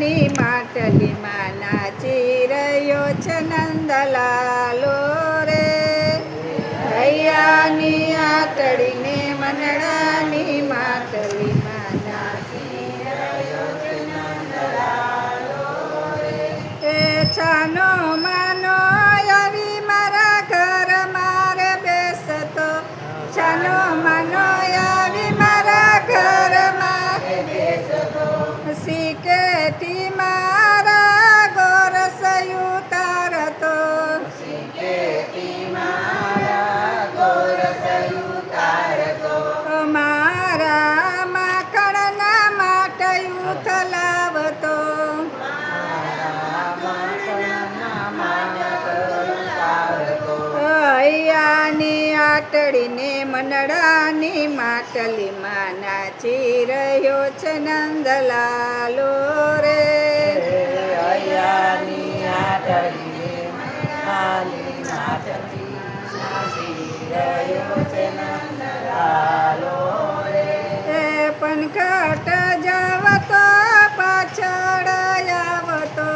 હૈયાની માટલીમાં નાચી રહ્યો છે નંદલાલો રે. હૈયાની આટડીને મનડાની માટલીમાં નાચી રહ્યો છે નંદલાલો રે. એ છાનો માનો આવી મારા ઘર મારે બેસતો, છાનો માનો આવી મારા ઘર મારે બેસતો. શીકેથી મારા ગોરસ ઉતારતો, શીકેથી મારા ગોરસ ઉતારતો. મારા માખણના માટે ઉથલાવતો, હૈયાની આટડીને મનડાની માટલીમાં નાચી રહ્યો છે નંદલાલો રે. હૈયાની આટડીને મનડાની માટલીમાં નાચી રહ્યો છે નંદલાલો રે. એ પનઘટ જવતો પાછળ આવતો,